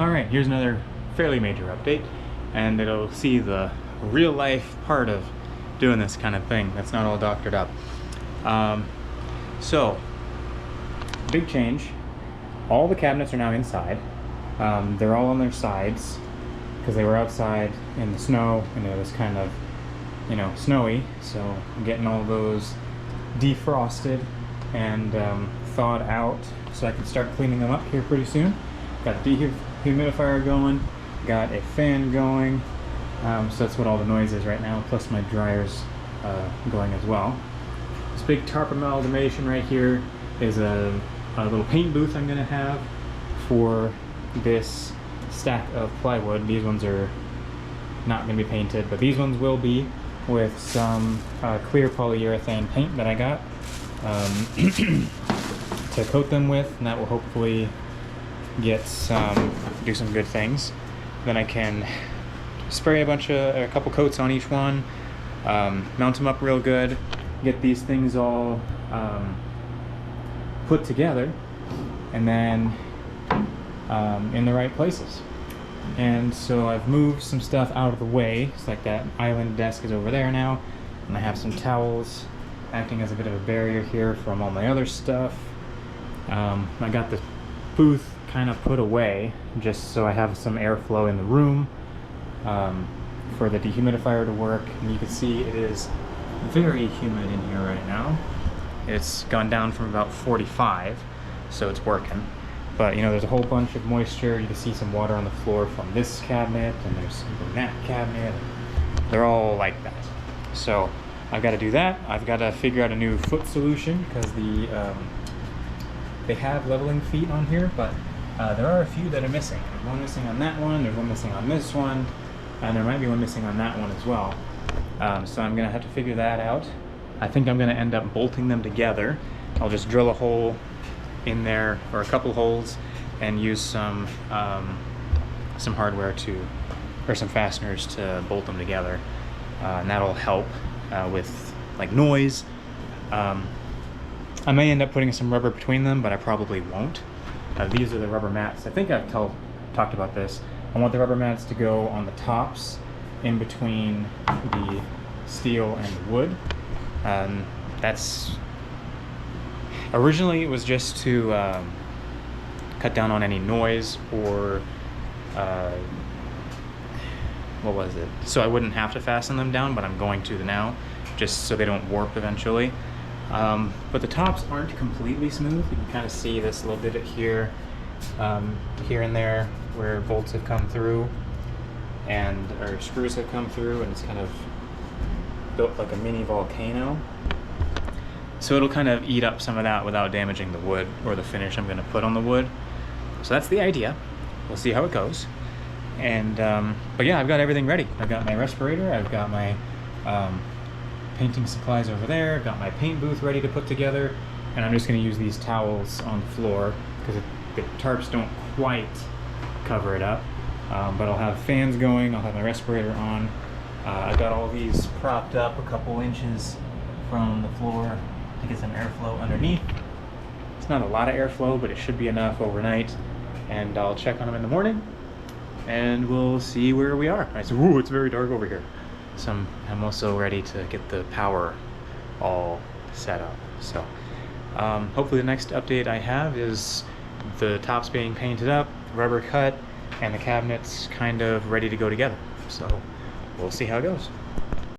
Alright, here's another fairly major update, and it'll see the real life part of doing this kind of thing that's not all doctored up. So, big change. All the cabinets are now inside. They're all on their sides because they were outside in the snow and it was kind of, snowy. So I'm getting all those defrosted and thawed out so I can start cleaning them up here pretty soon. Got the dehumidifier going, got a fan going, so that's what all the noise is right now, plus my dryer's going as well. This big tarp amalgamation right here is a little paint booth I'm going to have for this stack of plywood. These ones are not going to be painted, but these ones will be, with some clear polyurethane paint that I got to coat them with, and that will hopefully do some good things. Then I can spray a couple coats on each one, mount them up real good, get these things all put together, and then in the right places. And so I've moved some stuff out of the way. It's like that island desk is over there now, and I have some towels acting as a bit of a barrier here from all my other stuff. I got the booth kind of put away just so I have some airflow in the room for the dehumidifier to work. And you can see it is very humid in here right now. It's gone down from about 45, so it's working. But there's a whole bunch of moisture. You can see some water on the floor from this cabinet, and there's some from that cabinet. They're all like that. So I've got to do that. I've got to figure out a new foot solution because they have leveling feet on here, but there are a few that are missing. There's one missing on that one, there's one missing on this one, and there might be one missing on that one as well. So I'm going to have to figure that out. I think I'm going to end up bolting them together. I'll just drill a hole in there, or a couple holes, and use some hardware or some fasteners to bolt them together, and that'll help with like noise. I may end up putting some rubber between them, but I probably won't. These are the rubber mats. I think I've talked about this. I want the rubber mats to go on the tops in between the steel and the wood. That's originally, it was just to cut down on any noise, or what was it? So I wouldn't have to fasten them down, but I'm going to now, just so they don't warp eventually. But the tops aren't completely smooth. You can kind of see this little divot here, here and there, where bolts have come through or screws have come through, and it's kind of built like a mini volcano. So it'll kind of eat up some of that without damaging the wood or the finish I'm going to put on the wood. So that's the idea. We'll see how it goes. And but yeah, I've got everything ready. I've got my respirator, I've got my painting supplies over there, I've got my paint booth ready to put together, and I'm just going to use these towels on the floor because the tarps don't quite cover it up. But I'll have fans going, I'll have my respirator on. I've got all these propped up a couple inches from the floor to get some airflow underneath. It's not a lot of airflow, but it should be enough overnight. And I'll check on them in the morning, and we'll see where we are. I said, ooh, it's very dark over here. So I'm also ready to get the power all set up. So hopefully the next update I have is the tops being painted up, rubber cut, and the cabinets kind of ready to go together. So we'll see how it goes.